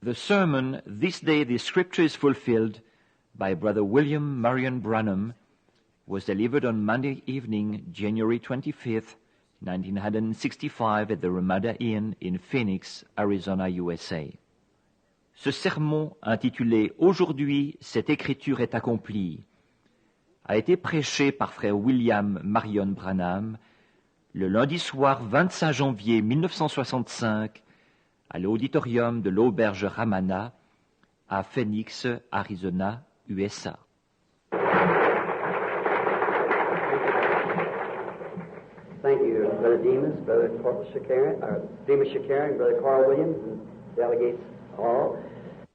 The sermon, This Day the Scripture is Fulfilled, by Brother William Marion Branham, was delivered on Monday evening, January 25th, 1965, at the Ramada Inn in Phoenix, Arizona, USA. Ce sermon, intitulé « Aujourd'hui, cette écriture est accomplie », a été prêché par frère William Marion Branham le lundi soir 25 janvier 1965 à l'auditorium de l'auberge Ramana à Phoenix, Arizona, USA. Thank you, Brother Demas, Brother Demas Shakarian, Brother Carl Williams, and delegates all.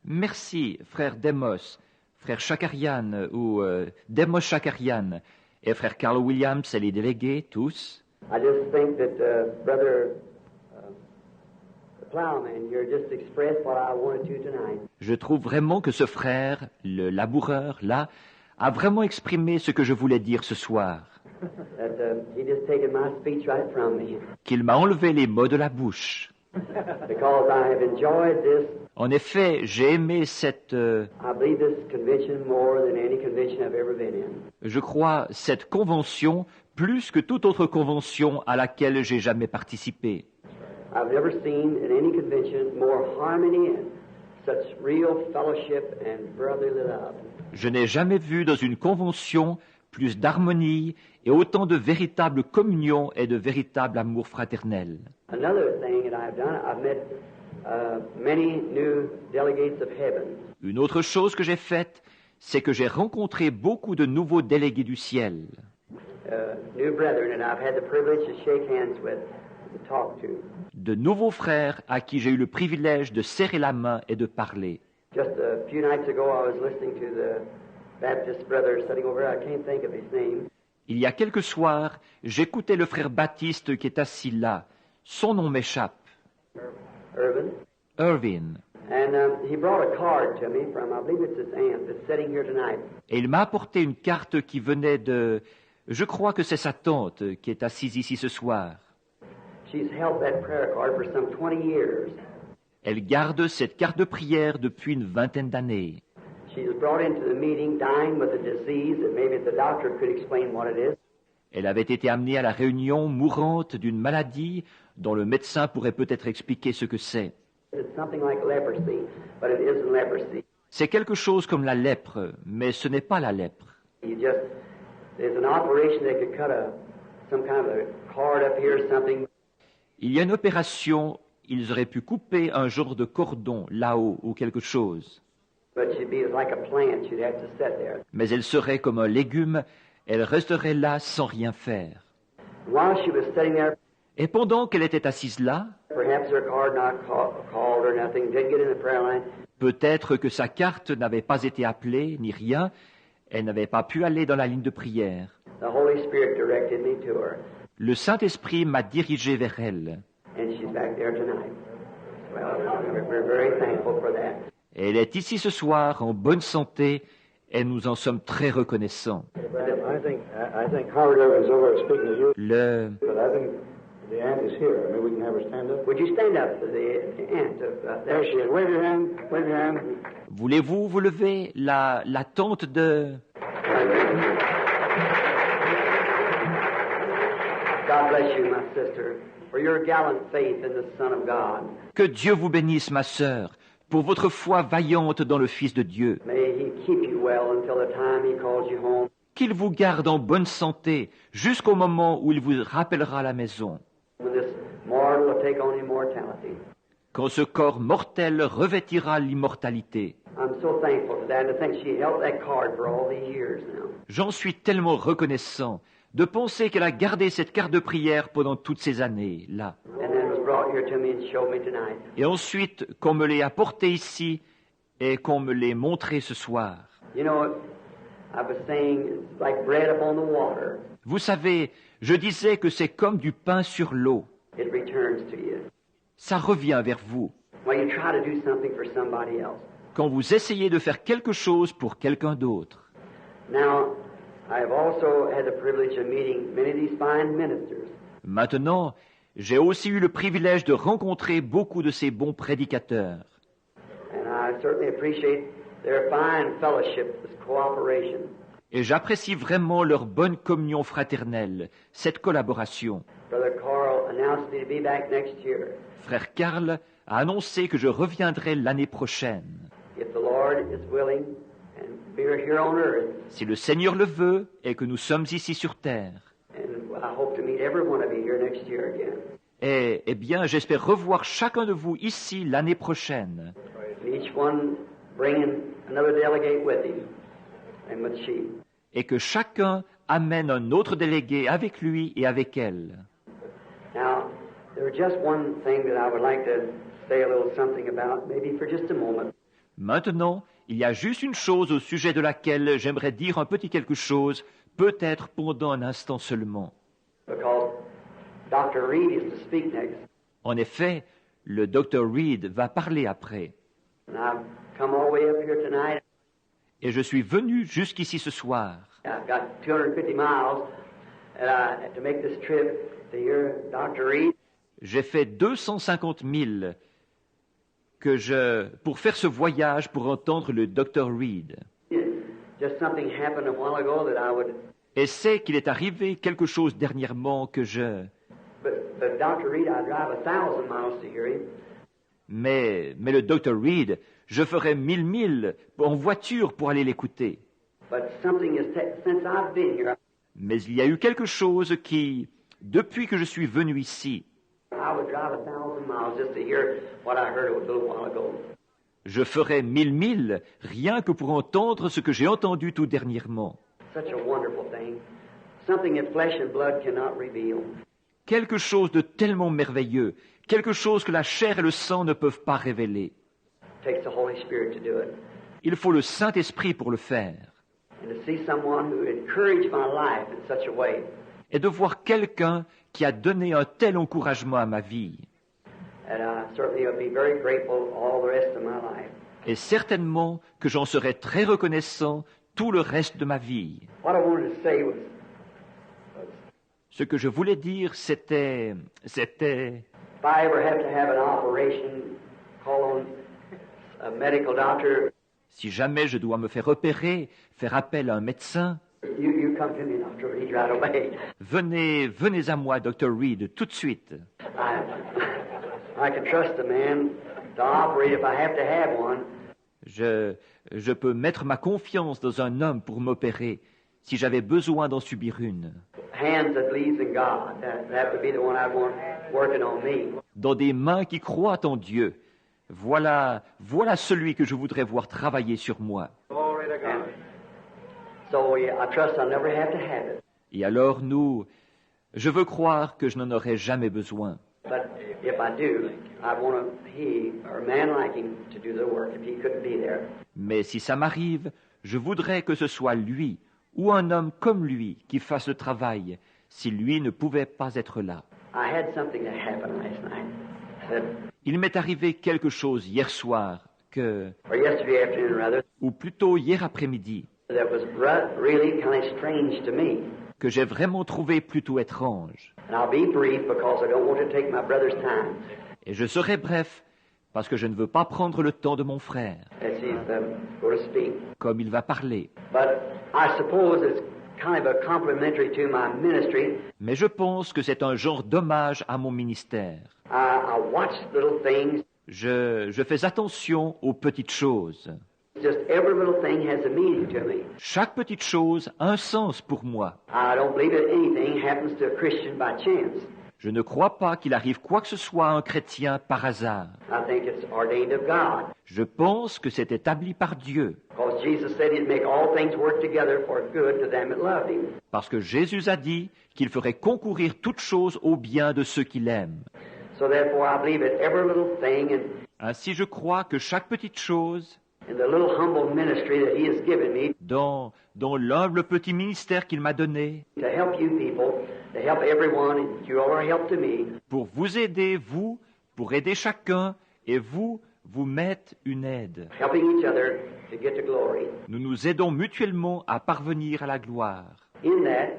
Merci, frère Demos, frère Shakarian ou Demos Shakarian, et frère Carl Williams et les délégués, tous. I just think that Brother Plowman here just expressed what I wanted to tonight. Je trouve vraiment que ce frère, le laboureur, là, a vraiment exprimé ce que je voulais dire ce soir. That he just taken my speech right from me. Qu'il m'a enlevé les mots de la bouche. Because I have enjoyed this. En effet, j'ai aimé cette, I believe this convention more than any convention I've ever been in. je crois, cette convention plus que toute autre convention à laquelle j'ai jamais participé. I've never seen in any convention more harmony and such real fellowship and brotherly love. Je n'ai jamais vu dans une convention plus d'harmonie et autant de véritable communion et de véritable amour fraternel. Another thing that I've done, I've met many new delegates of heaven. Une autre chose que j'ai faite, c'est que j'ai rencontré beaucoup de nouveaux délégués du ciel. New brethren that I've had the privilege to shake hands with and talk to. De nouveaux frères à qui j'ai eu le privilège de serrer la main et de parler. Just a few nights ago, I was listening to the Baptist brother sitting over there. I can't think of his name. Il y a quelques soirs, j'écoutais le frère Baptiste qui est assis là. Son nom m'échappe. Irvin. Irvin. And he brought a card to me from, I believe it's his aunt that's sitting here tonight. Et il m'a apporté une carte qui venait de... Je crois que c'est sa tante qui est assise ici ce soir. She's held that prayer card for some 20 years. Elle garde cette carte de prière depuis une vingtaine d'années. She was brought into the meeting dying with a disease that maybe the doctor could explain what it is. Elle avait été amenée à la réunion mourante d'une maladie dont le médecin pourrait peut-être expliquer ce que c'est. It's something like leprosy, but it isn't leprosy. C'est quelque chose comme la lèpre, mais ce n'est pas la lèpre. There's an operation that could cut some kind of a cord up here or something. Il y a une opération, ils auraient pu couper un genre de cordon là-haut ou quelque chose. But she'd be like a plant, she'd have to sit there. Mais elle serait comme un légume, elle resterait là sans rien faire. While she was sitting there, Et pendant qu'elle était assise là, perhaps her card not called or nothing, didn't get in the prayer line. peut-être que sa carte n'avait pas été appelée, ni rien, elle n'avait pas pu aller dans la ligne de prière. The Holy Spirit directed me to her, Le Saint-Esprit m'a dirigé vers elle. and she's back there tonight. Well, we're very thankful for that. Et elle est ici ce soir en bonne santé et nous en sommes très reconnaissants. I think Howard Evans over speaking to you, Le... but I think the aunt is here. Maybe we can have her stand up. Would you stand up to the aunt of There she is. Wave your hand. Wave your hand. Voulez-vous vous lever, la tante de... God bless you, my sister, for your gallant faith in the Son of God. Que Dieu vous bénisse, ma sœur, pour votre foi vaillante dans le Fils de Dieu. May He keep you well until the time He calls you home. Qu'il vous garde en bonne santé jusqu'au moment où il vous rappellera à la maison. When this mortal will take on immortality. Quand ce corps mortel revêtira l'immortalité. I'm so thankful for that, and to think she held that card for all these years now. J'en suis tellement reconnaissant de penser qu'elle a gardé cette carte de prière pendant toutes ces années, là. And then it was brought here to me and showed me tonight. Et ensuite, qu'on me l'ait apporté ici et qu'on me l'ait montré ce soir. You know, I was saying it's like bread upon the water. Vous savez, je disais que c'est comme du pain sur l'eau. It returns to you. Ça revient vers vous. When you try to do something for somebody else. Quand vous essayez de faire quelque chose pour quelqu'un d'autre. Now, I have also had the privilege of meeting many of these fine ministers. Maintenant, j'ai aussi eu le privilège de rencontrer beaucoup de ces bons prédicateurs. And I certainly appreciate their fine fellowship, this cooperation. Et j'apprécie vraiment leur bonne communion fraternelle, cette collaboration. Brother Carl announced me to be back next year. Frère Karl a annoncé que je reviendrai l'année prochaine. If the Lord is willing and we're here on earth, Si le Seigneur le veut et que nous sommes ici sur terre. and I hope to meet every one of you here next year again. Eh bien, j'espère revoir chacun de vous ici l'année prochaine. And each one bringing another delegate with him and with she. Et que chacun amène un autre délégué avec lui et avec elle. Now, there's just one thing that I would like to say a little something about, maybe for just a moment. Maintenant, il y a juste une chose au sujet de laquelle j'aimerais dire un petit quelque chose, peut-être pendant un instant seulement. Because Dr. Reed is to speak next. En effet, le Dr. Reed va parler après. And I've come all the way up here tonight. Et je suis venu jusqu'ici ce soir. I've got 250 miles to make this trip to hear Dr. Reed. J'ai fait 250 000 pour faire ce voyage pour entendre le Dr. Reed. Just something happened a while ago that I would. Et c'est qu'il est arrivé quelque chose dernièrement que je... But Dr. Reed, I drive 1,000 miles to hear him. Mais le Dr. Reed, je ferais 1000 milles en voiture pour aller l'écouter. But something is since I've been here, Mais il y a eu quelque chose qui, depuis que je suis venu ici, I would drive 1,000 miles just to hear what I heard a little while ago. je ferais 1000 milles rien que pour entendre ce que j'ai entendu tout dernièrement. Such a wonderful thing. Something that flesh and blood cannot reveal. Quelque chose de tellement merveilleux, quelque chose que la chair et le sang ne peuvent pas révéler. It takes the Holy Spirit to do it. Il faut le Saint-Esprit pour le faire. And to see someone who encouraged my life in such a way. Et de voir quelqu'un qui a donné un tel encouragement à ma vie. And I certainly will be very grateful all the rest of my life. Et certainement que j'en serai très reconnaissant tout le reste de ma vie. What I wanted to say was, Ce que je voulais dire, c'était... if I ever have to have an operation, call on a medical doctor, Si jamais je dois me faire opérer, faire appel à un médecin, you come to me, Dr. Reed, right away. venez à moi, Dr. Reed, tout de suite. I can trust a man to operate if I have to have one. Je peux mettre ma confiance dans un homme pour m'opérer, si j'avais besoin d'en subir une. Hands that believes in God. That would be the one I'd want working on me. Dans des mains qui croient en Dieu. Voilà celui que je voudrais voir travailler sur moi. And so yeah, I trust I'll never have to have it. Et alors je veux croire que je n'en aurai jamais besoin. But if I do, I want he or a man like him to do the work if he couldn't be there. Mais si ça m'arrive, je voudrais que ce soit lui ou un homme comme lui qui fasse le travail, si lui ne pouvait pas être là. I had something that happened last night. That, Il m'est arrivé quelque chose hier soir, or yesterday afternoon rather, ou plutôt hier après-midi, that was really kind of strange to me. que j'ai vraiment trouvé plutôt étrange. And I'll be brief because I don't want to take my brother's time. Et je serai bref, parce que je ne veux pas prendre le temps de mon frère, As he's going to speak. comme il va parler. But I suppose it's kind of a complimentary to my ministry. Mais je pense que c'est un genre d'hommage à mon ministère. I watch little things. Je fais attention aux petites choses. Just every little thing has a meaning to me. Chaque petite chose a un sens pour moi. I don't believe that anything happens to a Christian by chance. Je ne crois pas qu'il arrive quoi que ce soit à un chrétien par hasard. I think it's ordained of God. Je pense que c'est établi par Dieu. Because Jesus said he'd make all things work together for good to them that loved him. Parce que Jésus a dit qu'il ferait concourir toutes choses au bien de ceux qui l'aiment. So therefore I believe that every little thing and Ainsi je crois que chaque petite chose, in the little humble ministry that he has given me dans l'humble petit ministère qu'il m'a donné, to help you people, to help everyone, and you all are a help to me. pour vous aider, vous, pour aider chacun, et vous m'êtes une aide. Helping each other to get to glory. Nous nous aidons mutuellement à parvenir à la gloire. In that,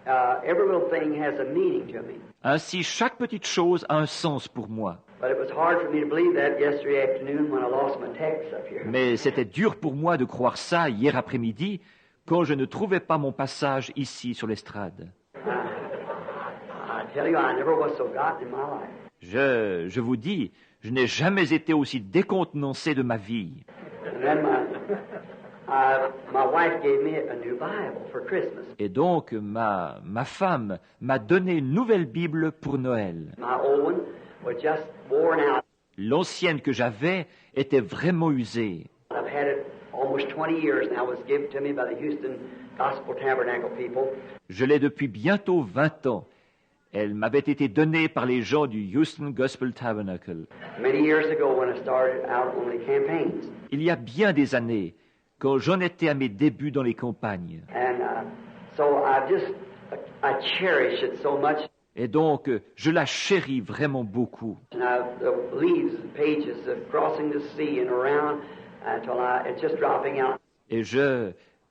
Every little thing has a meaning to me. Ainsi, chaque petite chose a un sens pour moi. But it was hard for me to believe that yesterday afternoon when I lost my text up here. Mais c'était dur pour moi de croire ça hier après-midi quand je ne trouvais pas mon passage ici sur l'estrade. I tell you, I never was so gotten in my life. Je vous dis, je n'ai jamais été aussi décontenancé de ma vie. And then my wife gave me a new Bible for Christmas. Et donc, ma femme m'a donné une nouvelle Bible pour Noël. My old one was just worn out. L'ancienne que j'avais était vraiment usée. I've had it almost 20 years now. It was given to me by the Houston Gospel Tabernacle people. Je l'ai depuis bientôt 20 ans. Elle m'avait été donnée par les gens du Houston Gospel Tabernacle. Many years ago when I started out on the campaigns. Il y a bien des années, quand j'en étais à mes débuts dans les campagnes. And so I cherish it so much. Et donc, je la chéris vraiment beaucoup. And the leaves and pages of crossing the sea and around until it's just dropping out. Et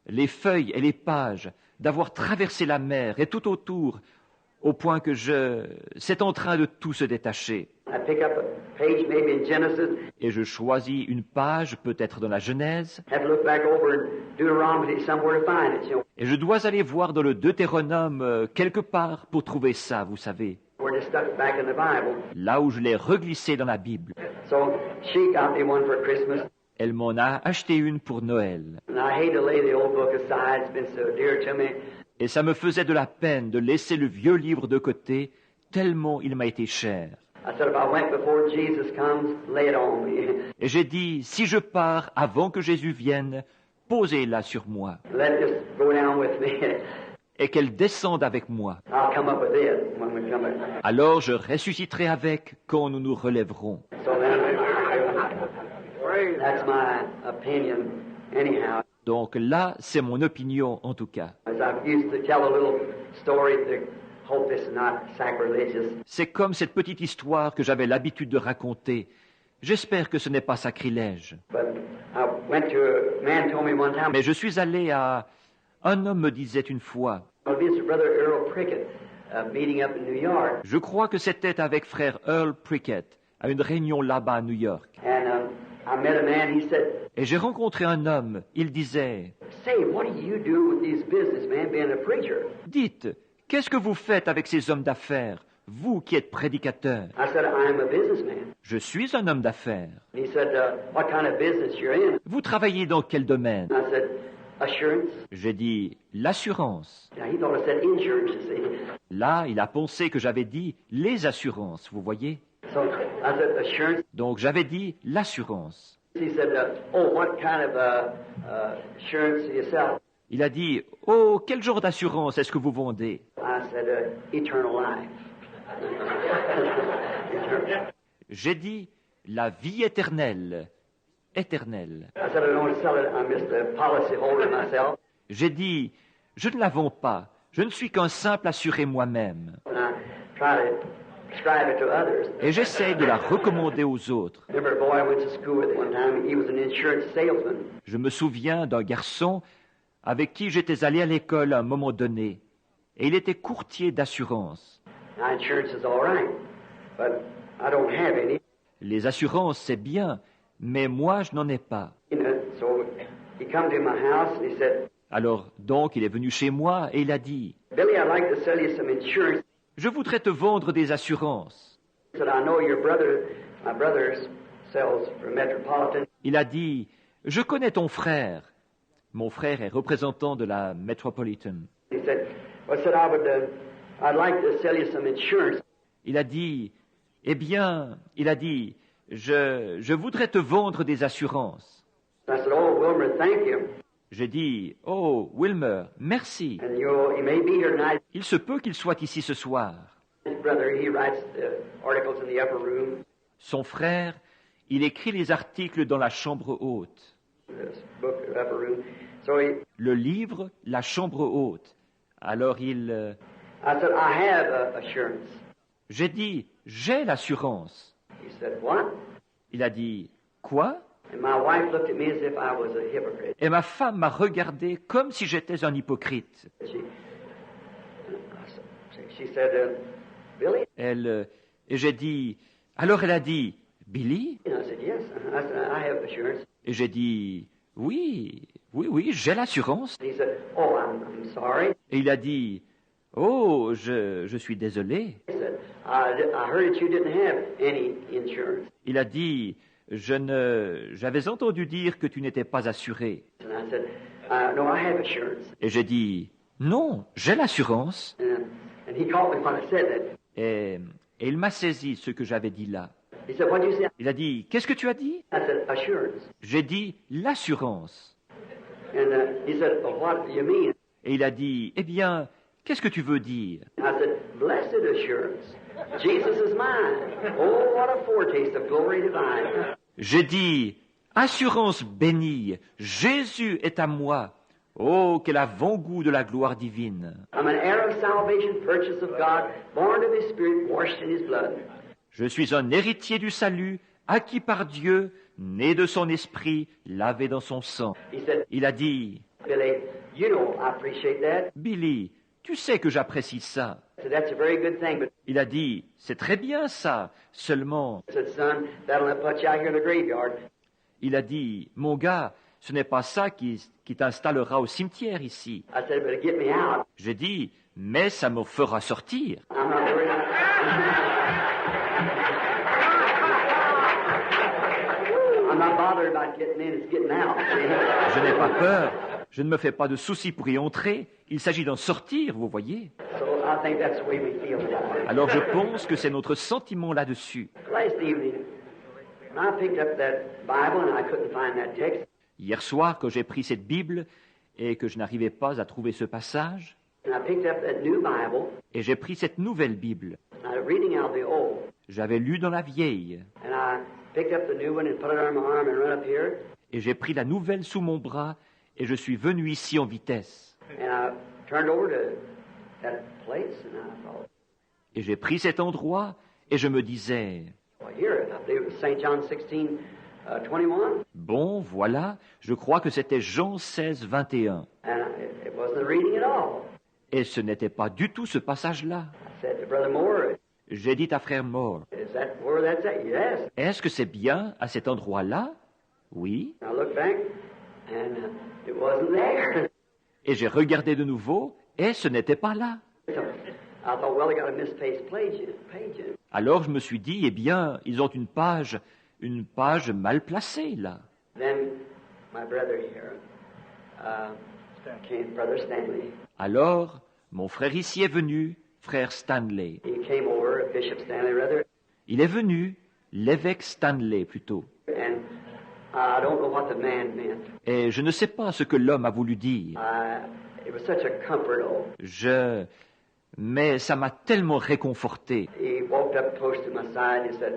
les feuilles et les pages, d'avoir traversé la mer et tout autour, au point que c'est en train de tout se détacher. I pick up a page maybe in Genesis. Et je choisis une page, peut-être dans la Genèse, Have to look back over in Deuteronomy somewhere to find it. You know, et je dois aller voir dans le Deutéronome quelque part pour trouver ça, vous savez, where they stuck it back in the Bible. là où je l'ai reglissé dans la Bible. So she got me one for Christmas. Elle m'en a acheté une pour Noël. And I hate to lay the old book aside. It's been so dear to me. Et ça me faisait de la peine de laisser le vieux livre de côté, tellement il m'a été cher. I said, if I went before Jesus comes, lay it on me. Et j'ai dit, si je pars avant que Jésus vienne, posez-la sur moi, Let it just go down with me. et qu'elle descende avec moi. I'll come up with it when we come up. Alors je ressusciterai avec quand nous nous relèverons. So then, that's my opinion anyhow. Donc là, c'est mon opinion en tout cas. As I used to tell a little story to hope this is not sacrilegious. C'est comme cette petite histoire que j'avais l'habitude de raconter. J'espère que ce n'est pas sacrilège. But I went to a man told me one time, Mais je suis allé à... Un homme me disait une fois, I'll visit Brother Earl Prickett, meeting up in New York. je crois que c'était avec frère Earl Prickett, à une réunion là-bas à New York. And I met a man, he said, Et j'ai rencontré un homme, il disait, say, what do you do with these businessmen being a preacher? dites, qu'est-ce que vous faites avec ces hommes d'affaires, vous qui êtes prédicateur? I said, I'm a businessman. Je suis un homme d'affaires. And he said, what kind of business you're in? Vous travaillez dans quel domaine? I said, assurance. J'ai dit, l'assurance. Now, he thought I said insurance, you see. Là, il a pensé que j'avais dit les assurances, vous voyez? So I said, assurance. Donc j'avais dit l'assurance. He said, oh, what kind of insurance do you sell? Il a dit, oh, quel genre d'assurance est-ce que vous vendez? I said, eternal life. J'ai dit, la vie éternelle. Éternelle. I said, I don't sell it. I'm just a policy holder myself. J'ai dit, je ne la vends pas. Je ne suis qu'un simple assuré moi-même. And I try to prescribe it to others. Et j'essaye de la recommander aux autres. Remember a boy I went to school with one time. He was an insurance salesman. Je me souviens d'un garçon avec qui j'étais allé à l'école à un moment donné. Et il était courtier d'assurance. Now, insurance is all right, but I don't have any. Les assurances, c'est bien, mais moi, je n'en ai pas. You know, so he come to my house and he said, Alors, donc, il est venu chez moi et il a dit, Billy, I'd like to sell you some insurance. je voudrais te vendre des assurances. He said, I know my brother sells for Metropolitan. Il a dit, je connais ton frère. Mon frère est représentant de la Metropolitan. He said, well, I said, I'd like to sell you some insurance. Il a dit, eh bien, il a dit, je voudrais te vendre des assurances. I said, oh, Wilmer, thank you. J'ai dit, oh, Wilmer, merci. And he may be here tonight. Il se peut qu'il soit ici ce soir. His brother, he writes the articles in the upper room. Son frère, il écrit les articles dans la chambre haute. This book, upper room. So Le livre, la chambre haute. Alors I said, I have assurance. j'ai dit, j'ai l'assurance. He said, what? Il a dit, quoi? And my wife looked at me as if I was a hypocrite. Et ma femme m'a regardé comme si j'étais un hypocrite. She, she said, Billy? Et j'ai dit, alors elle a dit, Billy? And I said, yes. I said, I have assurance. Et j'ai dit, oui, j'ai l'assurance. And he said, oh, I'm sorry. Et il a dit, oh, je suis désolé. He said, I heard that you didn't have any insurance. Il a dit, j'avais entendu dire que tu n'étais pas assuré. And I said, no, I have assurance. Et j'ai dit, non, j'ai l'assurance. And he caught me when I said that. Et il m'a saisi ce que j'avais dit là. He said, what did you say? Il a dit, qu'est-ce que tu as dit? I said, assurance. J'ai dit, l'assurance. And he said, well, what do you mean? Et il a dit, eh bien, qu'est-ce que tu veux dire? I said, blessed assurance. Jesus is mine. Oh, what a foretaste of glory divine. J'ai dit, assurance bénie, Jésus est à moi. Oh, quel avant-goût de la gloire divine. I'm an heir of salvation, purchase of God, born of His Spirit, washed in His blood. Je suis un héritier du salut, acquis par Dieu, né de son esprit, lavé dans son sang. He said, Il a dit, Billy, you know I appreciate that. Billy, tu sais que j'apprécie ça. I said, that's a very good thing, but Il a dit, c'est très bien ça, seulement, I said, son, that'll not put you out here in the graveyard. il a dit, mon gars, ce n'est pas ça qui t'installera au cimetière ici. I said, but get me out. J'ai dit, mais ça me fera sortir. I'm not worried. I'm not bothered about getting in, it's getting out. Je n'ai pas peur, je ne me fais pas de soucis pour y entrer, il s'agit d'en sortir, vous voyez. So I think that's the way we feel now. Alors je pense que c'est notre sentiment là-dessus. Last evening, when I picked up that Bible and I couldn't find that text, Hier soir, quand j'ai pris cette Bible et que je n'arrivais pas à trouver ce passage, and I picked up that new Bible, et j'ai pris cette nouvelle Bible. and I was reading out the old, J'avais lu dans la vieille, and I picked up the new one and put it on my arm and run up here, et j'ai pris la nouvelle sous mon bras, et je suis venu ici en vitesse. and I turned over to that place, and I thought, Et j'ai pris cet endroit, et je me disais, well, here, I believe it was St. John 16, 21, bon, voilà, je crois que c'était Jean 16, 21. and it wasn't the reading at all. Et ce n'était pas du tout ce passage-là. I said to Brother Moore, J'ai dit à frère Moore, is that where that's at? Yes. est-ce que c'est bien à cet endroit-là? Oui. I looked back, and it wasn't there. Et j'ai regardé de nouveau, et ce n'était pas là. So I thought, well, they got a misplaced page in it. Alors je me suis dit, eh bien, ils ont une page mal placée là. Then my brother here came, Brother Stanley. Alors, mon frère ici est venu, frère Stanley. He came over, Bishop Stanley, rather, Il est venu, l'évêque Stanley plutôt. and I don't know what the man meant. Et je ne sais pas ce que l'homme a voulu dire. It was such a comfort. Oh, Mais ça m'a tellement réconforté. he walked up close to my side and he said,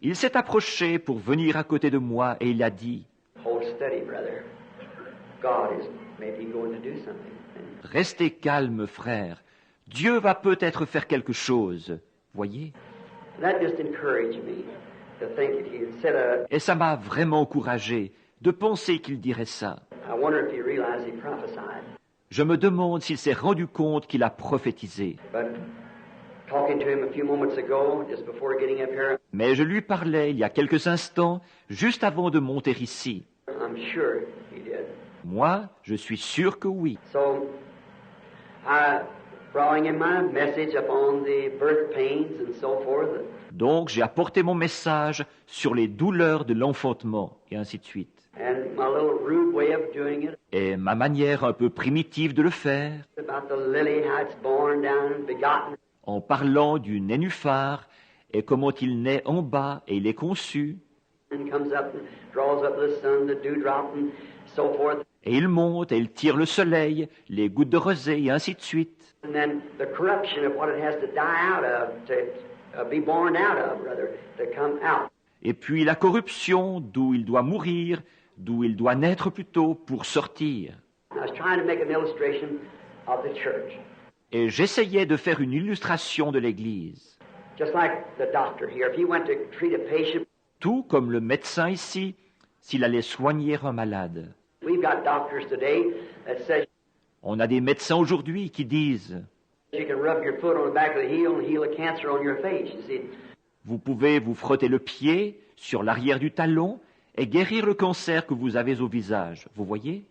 Il s'est approché pour venir à côté de moi et il a dit, hold steady, brother. God is maybe going to do something. And restez calme, frère. Dieu va peut-être faire quelque chose. Voyez? that just encouraged me to think that he had said Et ça m'a vraiment encouragé de penser qu'il dirait ça. I wonder if he realized he prophesied. Je me demande s'il s'est rendu compte qu'il a prophétisé. But talking to him a few moments ago, just before getting up here, Mais je lui parlais il y a quelques instants, juste avant de monter ici. I'm sure he did. Moi, je suis sûr que oui. So, I brought him my message upon the birth pains and so forth. Donc j'ai apporté mon message sur les douleurs de l'enfantement, et ainsi de suite. And my little rude way of doing it, Et ma manière un peu primitive de le faire, about the lily, how it's born down and begotten. en parlant du nénuphar, et comment il naît en bas et il est conçu, And comes up and draws up the sun, the dewdrop, and so forth. et il monte et il tire le soleil, les gouttes de rosée, et ainsi de suite. And then the corruption of what it has to die out of, to be born out of, rather, to come out. Et puis la corruption, d'où il doit mourir, d'où il doit naître plutôt pour sortir. I was trying to make an illustration of the church. Et j'essayais de faire une illustration de l'Église. Just like the doctor here, if he went to treat a patient, Tout comme le médecin ici, s'il allait soigner un malade. we've got doctors today that say, On a des médecins aujourd'hui qui disent, You can rub your foot on the back of the heel and heal a cancer on your face, you see. Vous pouvez vous frotter le pied sur l'arrière du talon et guérir le cancer que vous avez au visage. Vous voyez?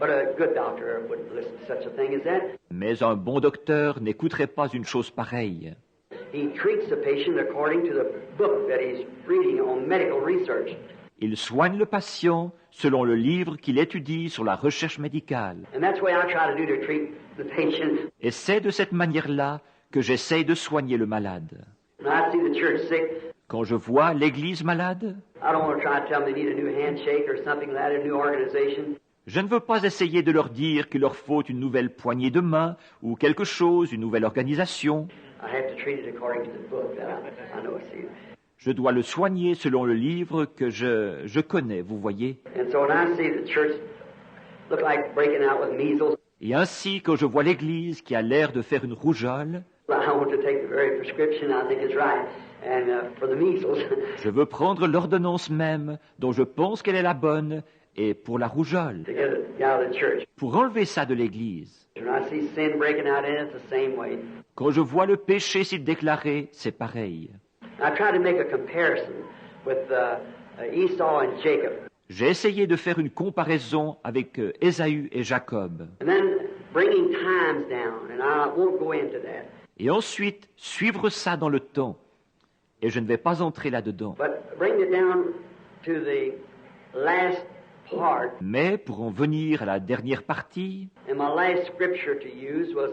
But a good doctor wouldn't listen to such a thing as that. Mais un bon docteur n'écouterait pas une chose pareille. He treats the patient according to the book that he's reading on medical research. Il soigne le patient selon le livre qu'il étudie sur la recherche médicale. And that's the way I try to do to treat the patient. Et c'est de cette manière-là que j'essaye de soigner le malade. When I see the church sick, Quand je vois l'Église malade, I don't want to try to tell them they need a new handshake or something like that, a new organization. je ne veux pas essayer de leur dire qu'il leur faut une nouvelle poignée de main ou quelque chose, une nouvelle organisation. I have to treat it according to the book that I know. See. Je dois le soigner selon le livre que je connais, vous voyez. And so when I see the church look like breaking out with measles, Et ainsi, quand je vois l'Église qui a l'air de faire une rougeole, I want to take the very prescription I think is right, and for the measles. je veux prendre l'ordonnance même dont je pense qu'elle est la bonne et pour la rougeole, To get it out of the church. pour enlever ça de l'Église. When I see sin breaking out in it, it's the same way. Quand je vois le péché s'y déclarer, c'est pareil. I try to make a comparison with Esau and Jacob. J'ai essayé de faire une comparaison avec Ésaü et Jacob. And then bringing times down, and I won't go into that. Et ensuite, suivre ça dans le temps. Et je ne vais pas entrer là-dedans. But bring it down to the last part. Mais pour en venir à la dernière partie, And my last scripture to use was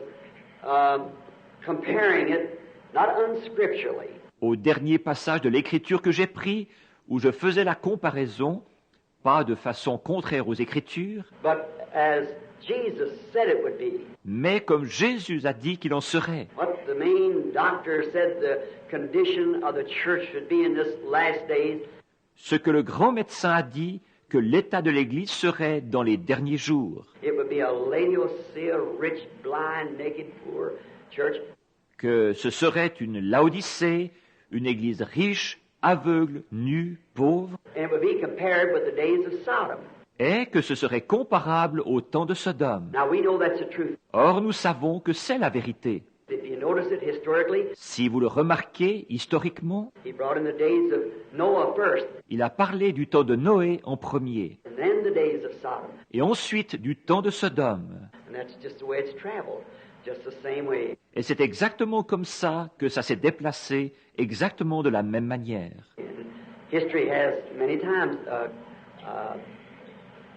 comparing it, not unscripturally, au dernier passage de l'Écriture que j'ai pris, où je faisais la comparaison, pas de façon contraire aux Écritures, but as Jesus said it would be. mais comme Jésus a dit qu'il en serait. What the main doctor said the condition of the church should be in this last days. Ce que le grand médecin a dit, que l'état de l'Église serait dans les derniers jours, It would be a Laodicea, rich, blind, naked, poor church. que ce serait une Laodicée, une Église riche, aveugle, nue, pauvre, And it would be compared with the days of Sodom. et que ce serait comparable au temps de Sodome. Now we know that's the truth. Or, nous savons que c'est la vérité. If you notice it historically, Si vous le remarquez historiquement, he brought in the days of Noah first, il a parlé du temps de Noé en premier, and then the days of Sodom. et ensuite du temps de Sodome. And that's just the way it's traveled, just the same way. Et c'est exactement comme ça que ça s'est déplacé, exactement de la même manière. And history has many times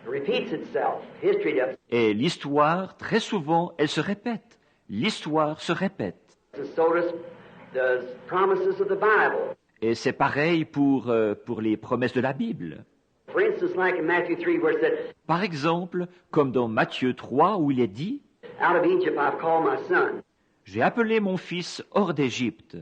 repeats itself. History does. Et l'histoire, très souvent, elle se répète. L'histoire se répète. And so does promises of the Bible. Et c'est pareil pour les promesses de la Bible. For instance, like in Matthew 3, where it said, Par exemple, comme dans Matthieu 3, où il est dit "Out of Egypt I've called my son." « J'ai appelé mon fils hors d'Égypte ».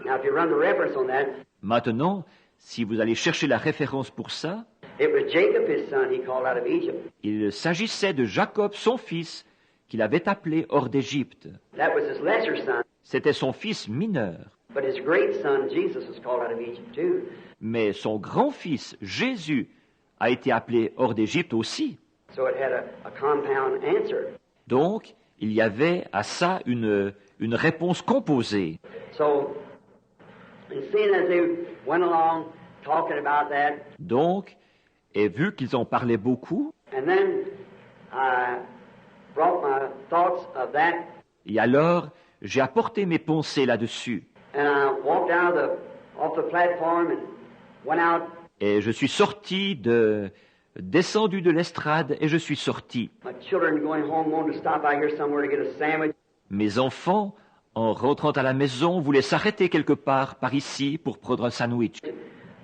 Now, if you run the reference on that, Maintenant, si vous allez chercher la référence pour ça, it was Jacob, his son, he called out of Egypt. il s'agissait de Jacob, son fils, qu'il avait appelé hors d'Égypte. That was his lesser son, C'était son fils mineur. but his great son, Jesus, was called out of Egypt too. Mais son grand-fils, Jésus, a été appelé hors d'Égypte aussi. So it had a compound answer. Donc, il y avait à ça une réponse composée. So, and seeing as they went along talking about that, Donc, et vu qu'ils en parlaient beaucoup, and then I brought my thoughts of that, et alors j'ai apporté mes pensées là-dessus. and I walked out off the platform and went out. Et je suis descendu de l'estrade et je suis sorti. My children going home wanted to stop out here somewhere to get a sandwich. Mes enfants, en rentrant à la maison, voulaient s'arrêter quelque part par ici pour prendre un sandwich.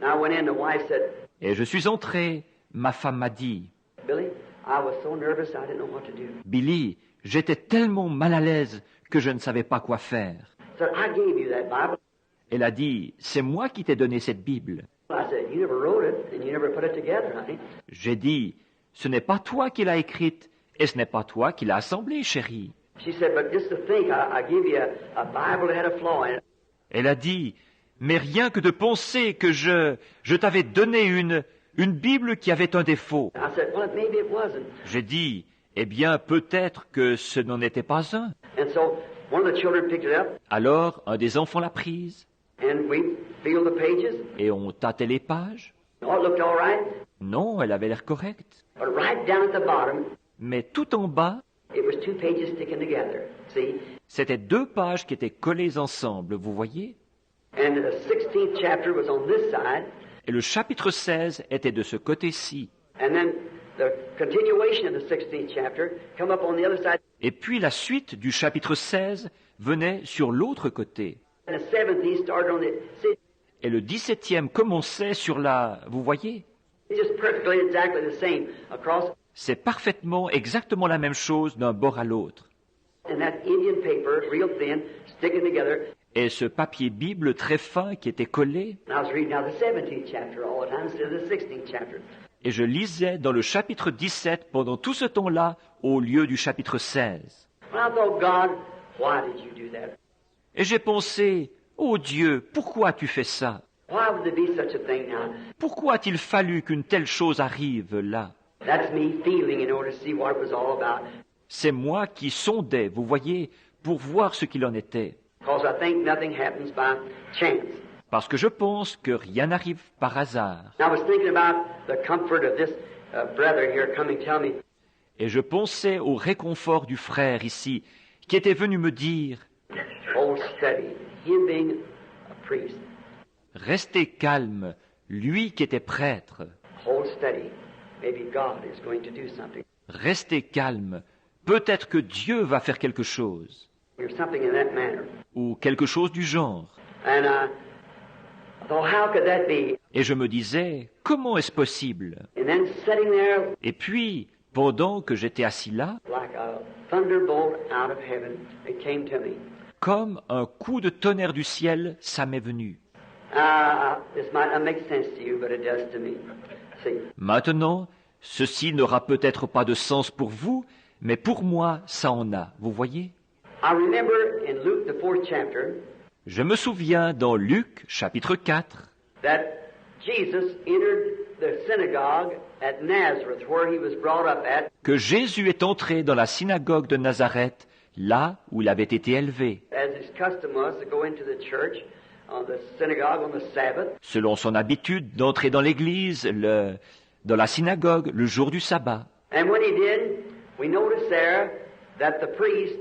And I went in, the wife said, Et je suis entré. Ma femme m'a dit, "Billy, I was so nervous I didn't know what to do." Billy, j'étais tellement mal à l'aise que je ne savais pas quoi faire. I said, "I gave you that Bible." Elle a dit, c'est moi qui t'ai donné cette Bible. I said, "You never wrote it, and you never put it together, honey." J'ai dit, ce n'est pas toi qui l'as écrite et ce n'est pas toi qui l'as assemblée, chérie. She said, "But just to think, I give you a Bible that had a flaw in it." Elle a dit, mais rien que de penser que je t'avais donné une Bible qui avait un défaut. I said, "Well, maybe it wasn't." J'ai dit, eh bien, peut-être que ce n'en était pas un. And so one of the children picked it up, Alors, un des enfants l'a prise, and we feel the pages. et on tâtait les pages. Oh, it looked all right. Non, elle avait l'air correcte. But right down at the bottom, Mais tout en bas, it was 2 pages sticking together. See? c'était 2 pages qui étaient collées ensemble, vous voyez? And the 16th chapter was on this side, Et le chapitre 16 était de ce côté-ci. and then the continuation of the 16th chapter come up on the other side, Et puis la suite du chapitre 16 venait sur l'autre côté. and the 17th started on the. See, Et le 17e commençait sur la... Vous voyez? it's just perfectly exactly the same across. C'est parfaitement, exactement la même chose d'un bord à l'autre. And that Indian paper, real thin, sticking together. Et ce papier Bible très fin qui était collé, And I was reading now the 17th chapter all the time instead of the 16th chapter. et je lisais dans le chapitre 17 pendant tout ce temps-là au lieu du chapitre 16. And I thought, God, why did you do that? Et j'ai pensé, oh Dieu, pourquoi tu fais ça? Why would there be such a thing now? Pourquoi a-t-il fallu qu'une telle chose arrive là? That's me feeling in order to see what it was all about. C'est moi qui sondais, vous voyez, pour voir ce qu'il en était. Because I think nothing happens by chance. Parce que je pense que rien n'arrive par hasard. And I was thinking about the comfort of this brother here coming tell me, Et je pensais au réconfort du frère ici, qui était venu me dire, oh, study, him being a priest. restez calme, lui qui était prêtre. Oh, study, maybe God is going to do something. Restez calme, peut-être que Dieu va faire quelque chose, Or something in that manner. ou quelque chose du genre. And I thought, how could that be? Et je me disais, comment est-ce possible? And then sitting there Et puis, pendant que j'étais assis là, like a thunderbolt out of heaven, it came to me. comme un coup de tonnerre du ciel, ça m'est venu. This might not make sense to you, but it does to me. See, Maintenant, ceci n'aura peut-être pas de sens pour vous, mais pour moi, ça en a, vous voyez? I remember in Luke, the 4th chapter, Je me souviens dans Luc, chapitre 4, that Jesus entered the synagogue at Nazareth, where he was brought up at, que Jésus est entré dans la synagogue de Nazareth, là où il avait été élevé, as his custom was to go into the church, on the synagogue on the Sabbath. selon son habitude d'entrer dans l'église, dans la synagogue, le jour du sabbat. And when he did, we notice there that the priest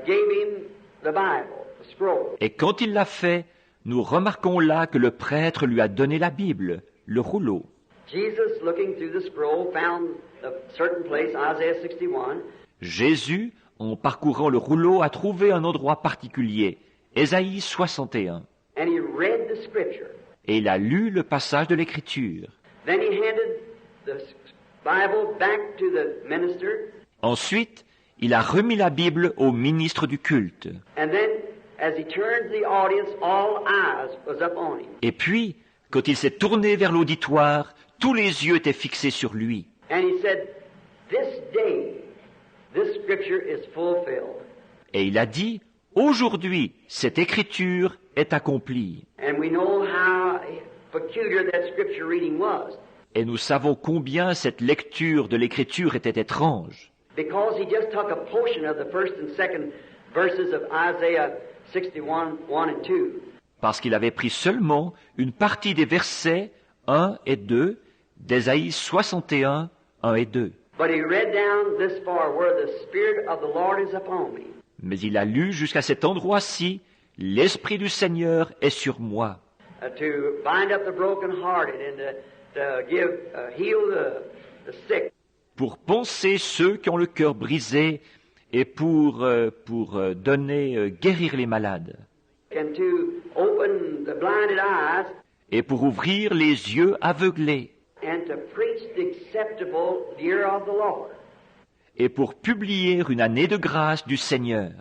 gave him the Bible, the scroll. Et quand il l'a fait, nous remarquons là que le prêtre lui a donné la Bible, le rouleau. Jesus, looking through the scroll, found a certain place, Isaiah 61, Jésus, en parcourant le rouleau, a trouvé un endroit particulier, Ésaïe 61. and he read the scripture. Et il a lu le passage de l'Écriture. Then he handed the Bible back to the minister, Ensuite, il a remis la Bible au ministre du culte. and then as he turned to the audience, all eyes was up on him. Et puis, quand il s'est tourné vers l'auditoire, tous les yeux étaient fixés sur lui. And he said, this day, this scripture is fulfilled. Et il a dit, aujourd'hui, cette écriture est accomplie. And we know how peculiar that scripture reading was, Et nous savons combien cette lecture de l'écriture était étrange. because he just took a portion of the first and second verses of Isaiah 61, 1 and 2. Parce qu'il avait pris seulement une partie des versets 1 et 2 d'Ésaïe 61, 1 et 2. But he read down this far, where the Spirit of the Lord is upon me. Mais il a lu jusqu'à cet endroit-ci, l'Esprit du Seigneur est sur moi, To bind up the brokenhearted and to give, heal the sick, pour panser ceux qui ont le cœur brisé et pour donner, guérir les malades, and to open the blinded eyes, et pour ouvrir les yeux aveuglés, and to preach the acceptable year of the Lord. et pour publier une année de grâce du Seigneur.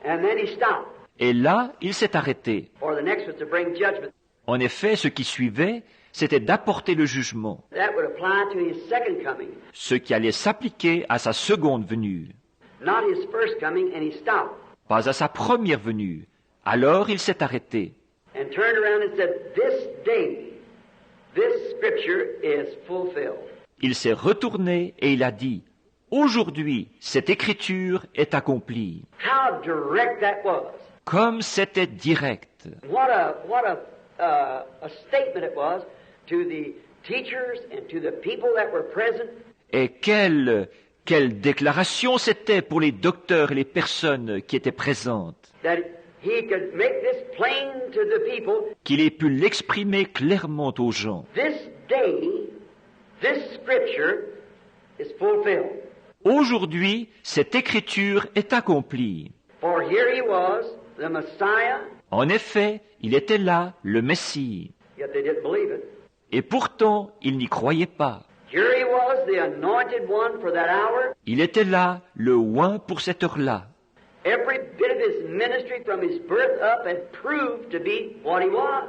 And then he stopped. Et là, il s'est arrêté. For the next was to bring judgment. En effet, ce qui suivait, c'était d'apporter le jugement, That would apply to his second coming, ce qui allait s'appliquer à sa seconde venue, not his first coming, and he stopped pas à sa première venue. Alors il s'est arrêté. and turned around and said, this day, this scripture is fulfilled. Il s'est retourné et il a dit, « Aujourd'hui, cette écriture est accomplie. How direct that was. Comme c'était direct. What a statement it was to the teachers and to the people that were present. Et quelle déclaration c'était pour les docteurs et les personnes qui étaient présentes. That he could make this plain to the people. Qu'il ait pu l'exprimer clairement aux gens. This day, this scripture is fulfilled. Aujourd'hui, cette écriture est accomplie. For here he was, the Messiah. En effet, il était là, le Messie. Yet they didn't believe it. Et pourtant, ils n'y croyaient pas. Here he was, the anointed one for that hour. Il était là, le oint pour cette heure-là. Every bit of his ministry from his birth up had proved to be what he was.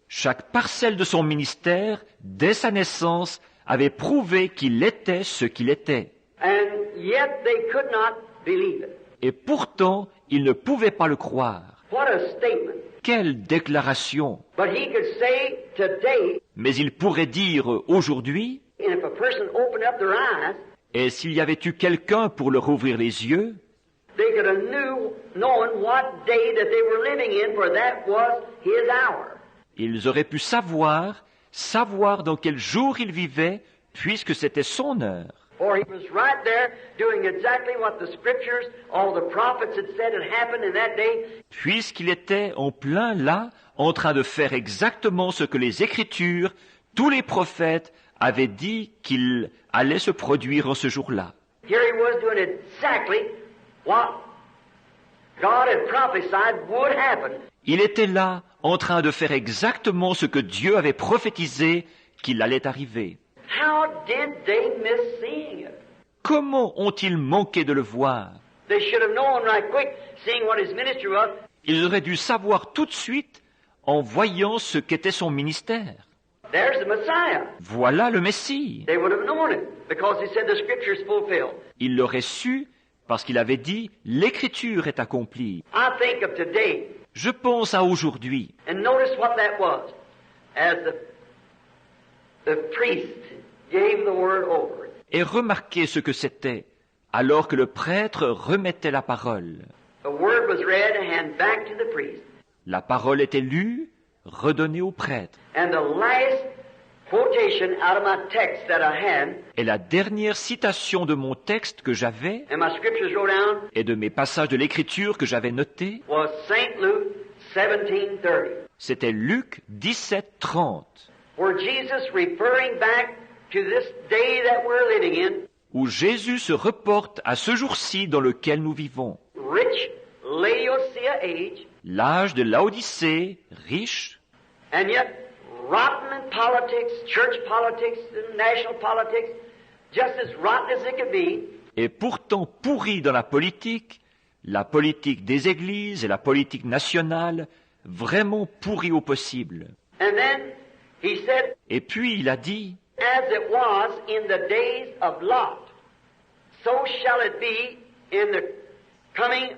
Chaque parcelle de son ministère, dès sa naissance, avait prouvé qu'il était ce qu'il était. And yet they could not believe it. Et pourtant, ils ne pouvaient pas le croire. What a statement. Quelle déclaration! But he could say today, Mais il pourrait dire aujourd'hui, and if a person opened up their eyes, et s'il y avait eu quelqu'un pour leur ouvrir les yeux, they could have known what day that they were living in, for that was his hour. ils auraient pu savoir dans quel jour ils vivaient, puisque c'était son heure. For he was right there doing exactly what the scriptures, all the prophets had said had happened in that day. Puisqu'il était en plein là, en train de faire exactement ce que les Écritures, tous les prophètes avaient dit qu'il allait se produire en ce jour-là. Here he was doing exactly what God had prophesied would happen. Il était là, en train de faire exactement ce que Dieu avait prophétisé qu'il allait arriver. How did they miss seeing it? Comment ont-ils manqué de le voir? They should have known right quick, seeing what his ministry was. Ils auraient dû savoir tout de suite en voyant ce qu'était son ministère. There's the Messiah. Voilà le Messie. They would have known it because he said the scripture is fulfilled. Ils l'auraient su parce qu'il avait dit « L'Écriture est accomplie I think of today, ». Je pense à aujourd'hui. and notice what that was. As the priest gave the word over. Et remarquez ce que c'était, alors que le prêtre remettait la parole. The word was read and handed back to the priest. La parole était lue, redonnée au prêtre. And the last quotation out of my text that I had, Et la dernière citation de mon texte que j'avais, and my scriptures wrote down, et de mes passages de l'Écriture que j'avais notés, was St. Luke 17:30, c'était Luc 17:30, where Jesus referring back to this day that we're living in, où Jésus se reporte à ce jour-ci dans lequel nous vivons. rich Laodicea age, L'âge de Laodicée, riche, and yet rotten in politics, church politics, and national politics, just as rotten as it could be. et pourtant pourri dans la politique des églises et la politique nationale, vraiment pourri au possible. And then he said, Et puis il a dit, as it was in the days of Lot, so shall it be in the coming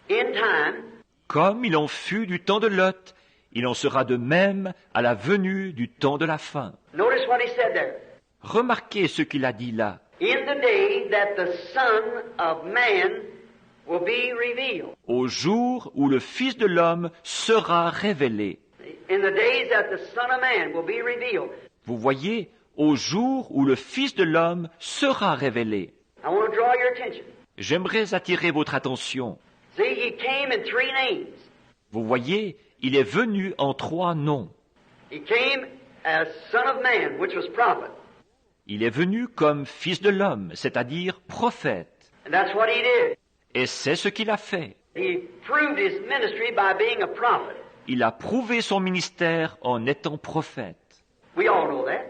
in time. comme il en fut du temps de Lot, il en sera de même à la venue du temps de la fin. Notice what he said there. Remarquez ce qu'il a dit là. In the day that the Son of Man will be revealed. Au jour où le Fils de l'homme sera révélé. In the days that the Son of Man will be revealed. Vous voyez, au jour où le Fils de l'homme sera révélé. I want to draw your attention. J'aimerais attirer votre attention. See, he came in 3 names. Vous voyez, il est venu en 3 noms. He came as Son of Man, which was prophet. Il est venu comme Fils de l'homme, c'est-à-dire prophète. And that's what he did. Et c'est ce qu'il a fait. He proved his ministry by being a prophet. Il a prouvé son ministère en étant prophète. We all know that.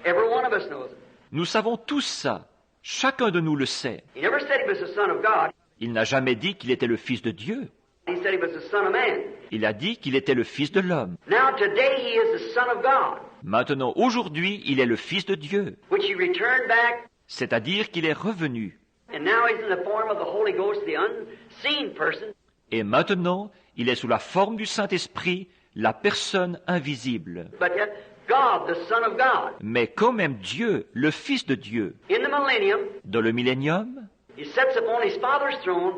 Every one of us knows it. Nous savons tous ça. Chacun de nous le sait. He never said he was the Son of God. Il n'a jamais dit qu'il était le Fils de Dieu. He said he was the Son of Man. Il a dit qu'il était le Fils de l'homme. Now today he is the Son of God, Maintenant, aujourd'hui, il est le Fils de Dieu. which he returned back, C'est-à-dire qu'il est revenu. and now he's in the form of the Holy Ghost, the unseen person, Et maintenant, il est sous la forme du Saint-Esprit, la personne invisible. but yet God, the Son of God. mais quand même Dieu, le Fils de Dieu. In the millennium, Dans le millénium, he sits upon his Father's throne,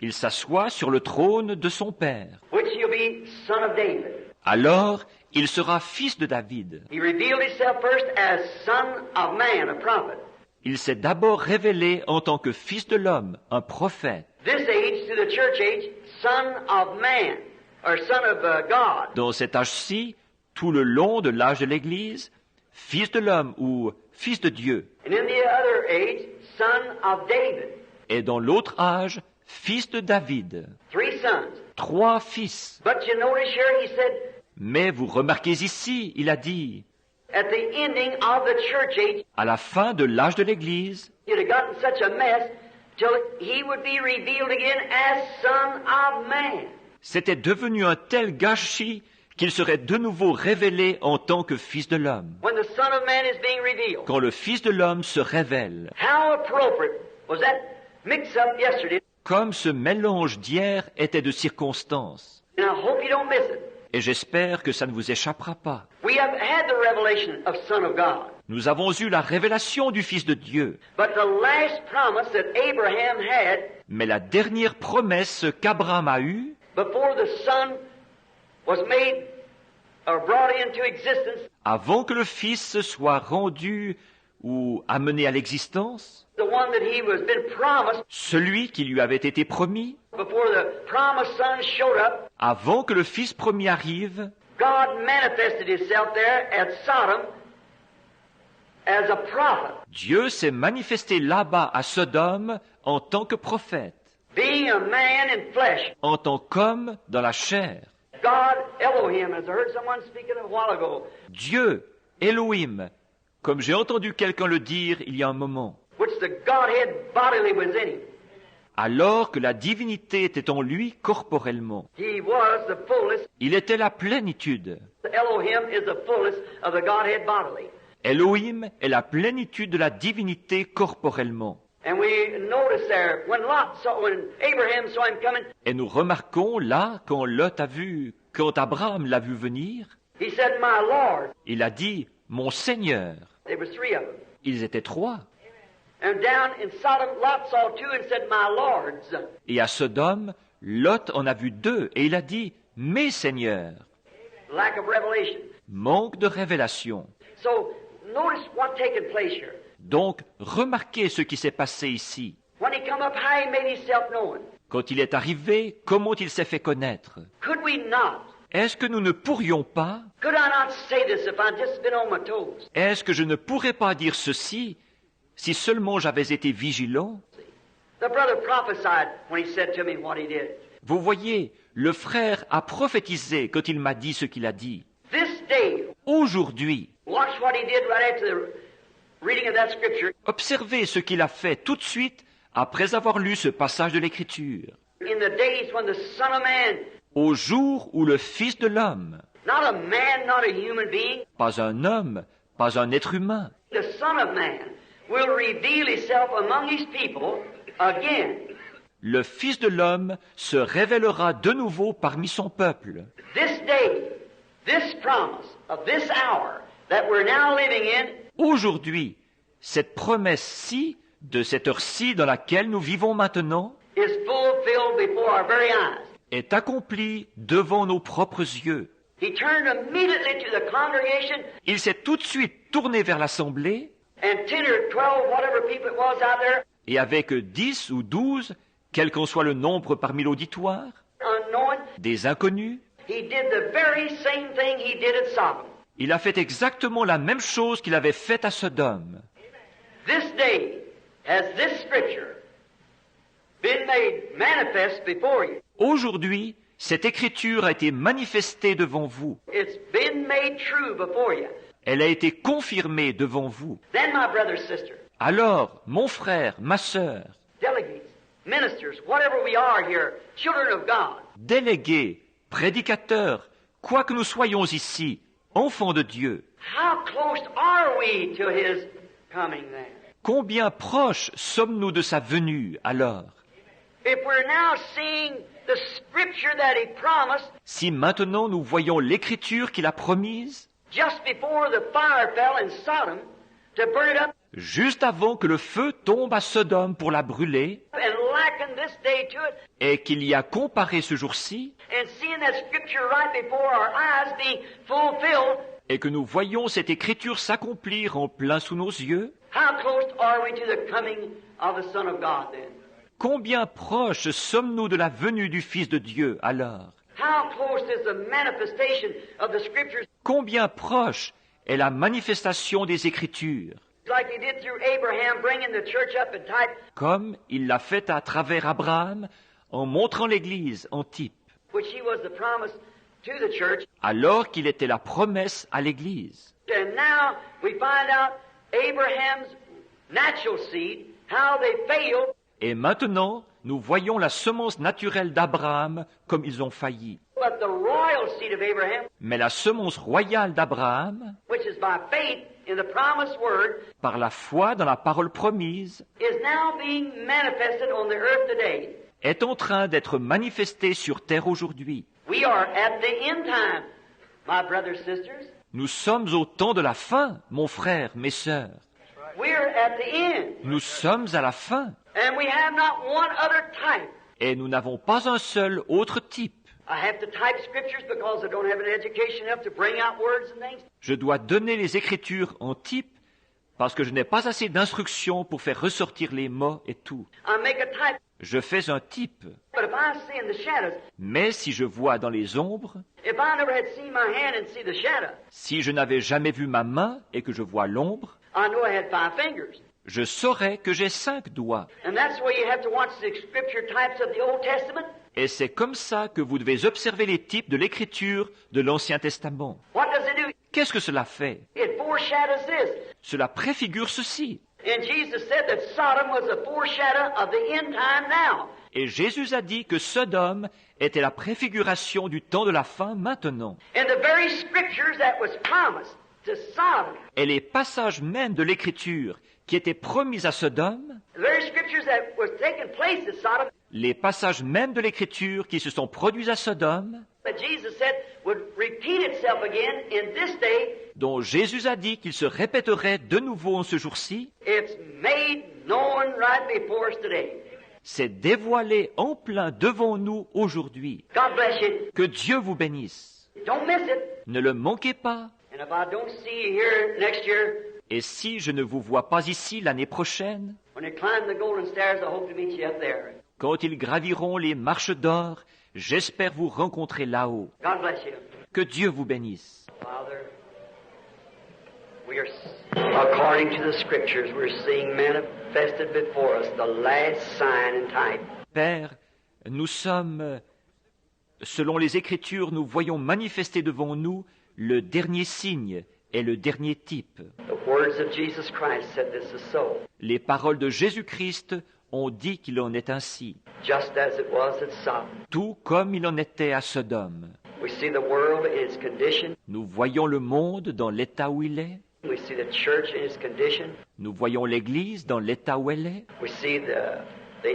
il s'assoit sur le trône de son Père. which he'll be Son of David. Alors, il sera fils de David. He revealed himself first as Son of Man, a prophet. Il s'est d'abord révélé en tant que fils de l'homme, un prophète. This age, to the church age, Son of Man, or Son of God. Dans cet âge-ci, tout le long de l'âge de l'Église, fils de l'homme ou fils de Dieu. And in the other age, Son of David. Et dans l'autre âge, fils de David. 3 sons. 3 fils. But you notice here, he said, Mais vous remarquez ici, il a dit, at the ending of the church age, à la fin de l'âge de l'Église, you'd have gotten such a mess till he would be revealed again as Son of Man. c'était devenu un tel gâchis qu'il serait de nouveau révélé en tant que fils de l'homme. When the Son of Man is being revealed. Quand le fils de l'homme se révèle, How appropriate was that mix-up yesterday? comme ce mélange d'hier était de circonstances. And I hope you don't miss it. Et j'espère que ça ne vous échappera pas. We have had the revelation of Son of God. Nous avons eu la révélation du Fils de Dieu. But the last promise that Abraham had Mais la dernière promesse qu'Abraham a eue, before the Son was made or brought into existence, avant que le Fils soit rendu ou amené à l'existence, the one that he was been promised celui qui lui avait été promis, before the promised Son showed up, avant que le Fils promis arrive, God manifested himself there at Sodom as a prophet, Dieu s'est manifesté là-bas à Sodome en tant que prophète, being a man in flesh. en tant qu'homme dans la chair. God, Elohim, as I heard someone speaking a while ago, Dieu, Elohim, comme j'ai entendu quelqu'un le dire il y a un moment, which the Godhead bodily was in him. alors que la divinité était en lui corporellement. He was the fullness. Il était la plénitude. Elohim is the fullness of the Godhead bodily. Elohim est la plénitude de la divinité corporellement. And we notice there, when Abraham saw him coming, Et nous remarquons là, quand Abraham l'a vu venir, he said, My Lord. il a dit, mon Seigneur. There was 3 of them. Ils étaient 3. And down in Sodom, Lot saw 2 and said, My Lords. Et à Sodome, Lot en a vu 2 et il a dit, mes seigneurs. Lack of revelation. Manque de révélation. So, notice what taken place here. Donc, remarquez ce qui s'est passé ici. When he come up high, he made himself known. Quand il est arrivé, comment il s'est fait connaître? Could we not? Est-ce que nous ne pourrions pas? Could I not say this if I'd just been on my toes? Est-ce que je ne pourrais pas dire ceci si seulement j'avais été vigilant? The brother prophesied when he said to me what he did. Vous voyez, le frère a prophétisé quand il m'a dit ce qu'il a dit. This day, Aujourd'hui, watch what he did right after the reading of that scripture. observez ce qu'il a fait tout de suite après avoir lu ce passage de l'Écriture. In the days when the Son of Man, Au jour où le Fils de l'homme, not a man, not a human being, pas un homme, pas un être humain, the Son of Man will reveal himself among his people again. le Fils de l'homme se révélera de nouveau parmi son peuple. This day, this promise of this hour that we're now living in Aujourd'hui, cette promesse-ci, de cette heure-ci dans laquelle nous vivons maintenant, is fulfilled before our very eyes. est accomplie devant nos propres yeux. He turned immediately to the congregation Il s'est tout de suite tourné vers l'assemblée and 10 or 12, whatever people it was out there, et avec 10 ou 12, quel qu'en soit le nombre parmi l'auditoire, unknowing, des inconnus, he did the very same thing he did at Sodom. il a fait exactement la même chose qu'il avait faite à Sodome. This day has this scripture been made manifest before you. Aujourd'hui, cette écriture a été manifestée devant vous. It's been made true before you. Elle a été confirmée devant vous. Then, my brother, sister, Alors, mon frère, ma sœur, delegates, ministers, whatever we are here, children of God, délégués, prédicateurs, quoi que nous soyons ici, enfants de Dieu, how close are we to His coming then? combien proches sommes-nous de sa venue alors? If we're now seeing the scripture that He promised, Si maintenant nous voyons l'écriture qu'il a promise, just before the fire fell in Sodom to burn it up juste avant que le feu tombe à Sodome pour la brûler, and liken this day to it, et qu'il y a comparé ce jour-ci, and seeing that scripture right before our eyes being fulfilled, et que nous voyons cette écriture s'accomplir en plein sous nos yeux, how close are we to the coming of the Son of God then? combien proches sommes-nous de la venue du Fils de Dieu alors? How close is the manifestation of the scriptures Combien proche est la manifestation des Écritures, like he did through Abraham, bringing the church up in type, comme il l'a fait à travers Abraham en montrant l'Église en type, which he was the promise to the church. alors qu'il était la promesse à l'Église. And now we find out Abraham's natural seed, how they failed, Et maintenant, nous voyons la semence naturelle d'Abraham comme ils ont failli. but the royal seed of Abraham, Mais la semence royale d'Abraham, which is by faith in the promised word, par la foi dans la parole promise, is now being manifested on the earth today. est en train d'être manifestée sur terre aujourd'hui. We are at the end time, my brothers, sisters. Nous sommes au temps de la fin, mon frère, mes sœurs. We're at the end. Nous sommes à la fin, And we have not one other type. et nous n'avons pas un seul autre type. I have to type scriptures because I don't have an education enough to bring out words and things. Je dois donner les Écritures en type parce que je n'ai pas assez d'instructions pour faire ressortir les mots et tout. I make a type. Je fais un type, But if I see in the shadows, mais si je vois dans les ombres, if I never had seen my hand and see the shadow, si je n'avais jamais vu ma main et que je vois l'ombre, I know I had 5 fingers. je saurais que j'ai 5 doigts. And that's the way you have to watch the scripture types of the Old Testament. Et c'est comme ça que vous devez observer les types de l'Écriture de l'Ancien Testament. What does it do? Qu'est-ce que cela fait? It foreshadows this. Cela préfigure ceci. And Jesus said that Sodom was a foreshadow of the end time now. Et Jésus a dit que Sodome était la préfiguration du temps de la fin maintenant. And the very scriptures that was promised to Sodom, Et les passages même de l'Écriture qui étaient promis à Sodome, the very scriptures that was taking place at Sodom, les passages même de l'Écriture qui se sont produits à Sodome, that Jesus said would repeat itself again in this day, dont Jésus a dit qu'il se répéterait de nouveau en ce jour-ci, it's made known right before us today. s'est dévoilé en plein devant nous aujourd'hui. God bless you. Que Dieu vous bénisse. Don't miss it. Ne le manquez pas. And if I don't see you here next year, Et si je ne vous vois pas ici l'année prochaine, when you climb the golden stairs, I hope to meet you up there. quand ils graviront les marches d'or, j'espère vous rencontrer là-haut. God bless you. Que Dieu vous bénisse. Father, we are, according to the scriptures, we're seeing manifested before us the last sign and type. Père, nous sommes, selon les Écritures, nous voyons manifester devant nous le dernier signe et le dernier type. The words of Jesus Christ said this is so. Les paroles de Jésus-Christ ont dit qu'il en est ainsi, Just as it was at Sodom. tout comme il en était à Sodome. We see the world in its condition. Nous voyons le monde dans l'état où il est, We see the church in its condition. nous voyons l'Église dans l'état où elle est, We see the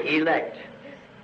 elect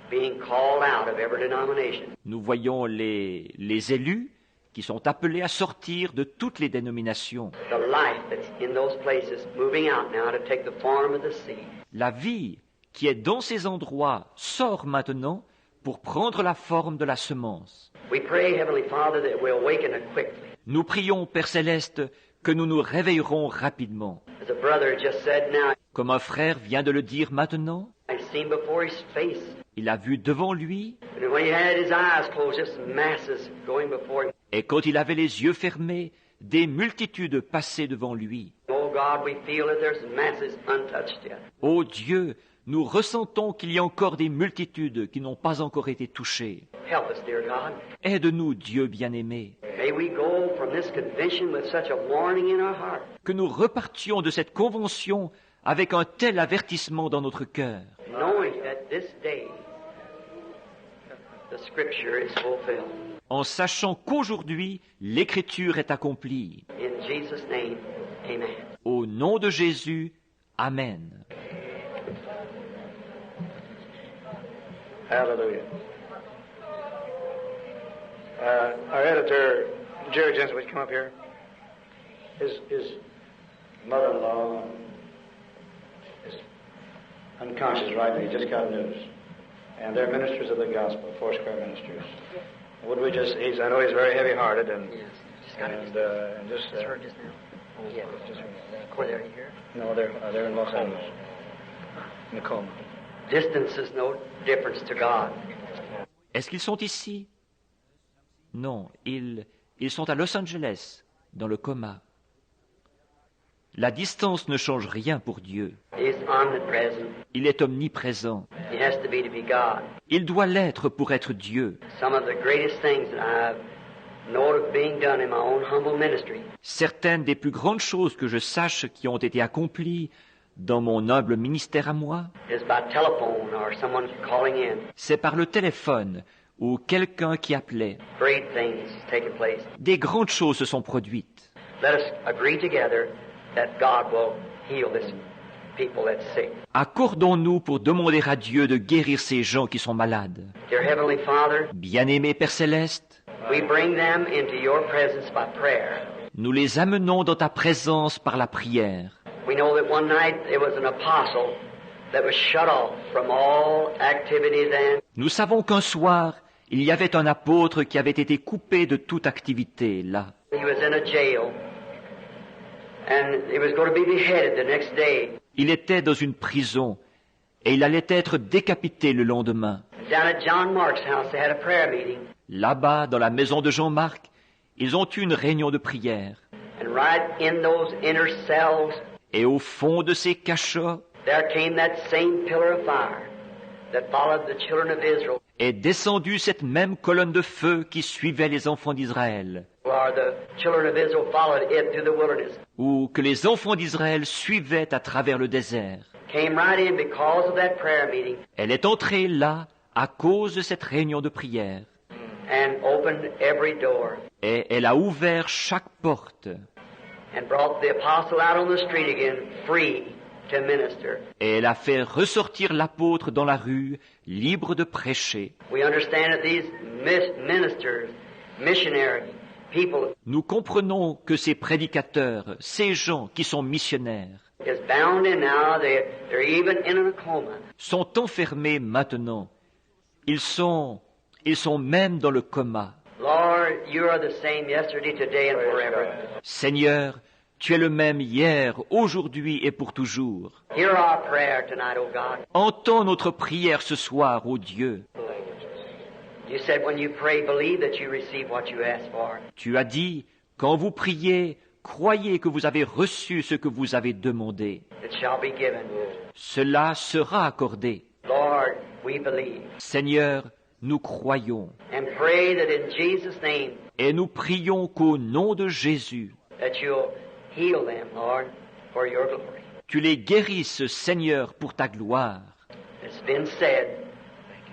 being called out of every denomination. nous voyons les élus qui sont appelés à sortir de toutes les dénominations. The life that's in those places moving out now to take the form of the seed. La vie qui est dans ces endroits sort maintenant pour prendre la forme de la semence. We pray, Heavenly Father, that we'll awaken it quickly. Nous prions, Père Céleste, que nous nous réveillerons rapidement. As a brother just said now, Comme un frère vient de le dire maintenant, I've seen before his face. il a vu devant lui, And when he had his eyes closed, just masses going before him. et quand il avait les yeux fermés, des multitudes passaient devant lui. Oh God, we feel that there's masses untouched yet. Ô Dieu, nous ressentons qu'il y a encore des multitudes qui n'ont pas encore été touchées. Help us, dear God. Aide-nous, Dieu bien-aimé, May we go from this convention with such a warning in our heart, que nous repartions de cette convention avec un tel avertissement dans notre cœur, knowing that this day the Scripture is fulfilled. en sachant qu'aujourd'hui l'Écriture est accomplie. In Jesus' name, amen. Au nom de Jésus, Amen. Hallelujah. Our editor, Jerry Jensen, would you come up here? His mother-in-law is unconscious right now. He just got news. And they're ministers of the gospel, Foursquare Ministers. Would we just, I know he's very heavy-hearted and... Yes. Just heard just now. Yeah. Were they here? No, they're in Los Angeles. In a coma. Distance is no difference to God. Est-ce qu'ils sont ici? Non, ils sont à Los Angeles, dans le coma. La distance ne change rien pour Dieu. He's omnipresent. Il est omniprésent. He has to be God. Il doit l'être pour être Dieu. Some of the greatest things that I've known of being done in my own humble ministry. Certaines des plus grandes choses que je sache qui ont été accomplies dans mon humble ministère à moi, Is by telephone or someone calling in. c'est par le téléphone ou quelqu'un qui appelait. Great things taking place. Des grandes choses se sont produites. Let us agree together that God will heal this people that's sick. Accordons-nous pour demander à Dieu de guérir ces gens qui sont malades. Dear Heavenly Father, Bien-aimé Père Céleste, we bring them into your presence by prayer. nous les amenons dans ta présence par la prière. We know that one night there was an apostle that was shut off from all activities and Nous savons qu'un soir, il y avait un apôtre qui avait été coupé de toute activité là. he was in a jail and he was going to be beheaded the next day. Il était dans une prison et il allait être décapité le lendemain. Down at John Mark's house they had a prayer meeting, Là-bas, dans la maison de Jean-Marc, ils ont eu une réunion de prière. and right in those inner cells Et au fond de ces cachots there came that same pillar of fire that followed the children of Israel, est descendue cette même colonne de feu qui suivait les enfants d'Israël, or the children of Israel followed it through the wilderness. ou que les enfants d'Israël suivaient à travers le désert. Came right in because of that prayer meeting Elle est entrée là à cause de cette réunion de prière. and opened every door Et elle a ouvert chaque porte. and brought the apostle out on the street again free to minister. Et elle a fait ressortir l'apôtre dans la rue, libre de prêcher. We understand that these ministers, missionary people, Nous comprenons que ces prédicateurs, ces gens qui sont missionnaires, is bound in now. They're even in a coma. sont enfermés maintenant. Ils sont même dans le coma. Lord, you are the same yesterday, today, and forever. Seigneur, tu es le même hier, aujourd'hui et pour toujours. Hear our prayer tonight, O God. Entends notre prière ce soir, ô Dieu. You said when you pray, believe that you receive what you ask for. Tu as dit, quand vous priez, croyez que vous avez reçu ce que vous avez demandé. It shall be given. Cela sera accordé. Lord, we believe. Seigneur, nous croyons And pray that in Jesus' name et nous prions qu'au nom de Jésus, that you'll heal them, Lord, for your glory. tu les guérisses, Seigneur, pour ta gloire. It's been said,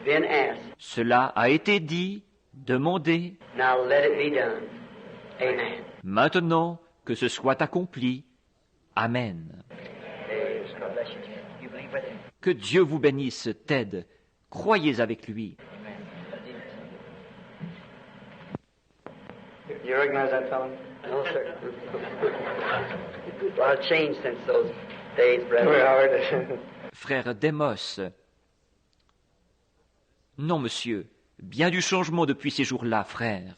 been asked. Cela a été dit, demandé. Now let it be done. Amen. Maintenant, que ce soit accompli. Amen. God bless you. You believe with him? Que Dieu vous bénisse, Ted. Croyez avec lui. You recognize that fellow? No, sir. A lot of change since those days, Oh, brother. Howard. Frère Demos. Non, monsieur. Bien du changement depuis ces jours-là, frère.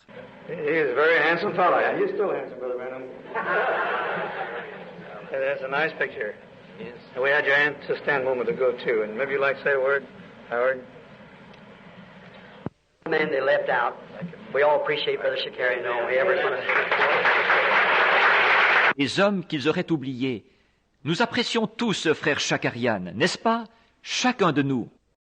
He is a very handsome fellow. And you're still handsome, Brother Branham. That's a nice picture. Yes. And we had your aunt to stand a moment ago, too. And maybe you'd like to say a word, Howard? Men they left out. We all appreciate Brother Shakarian, don't we? Everyone. Les hommes qu'ils auraient oubliés. Nous apprécions tous frère Chakarian, n'est-ce pas? Chacun de nous.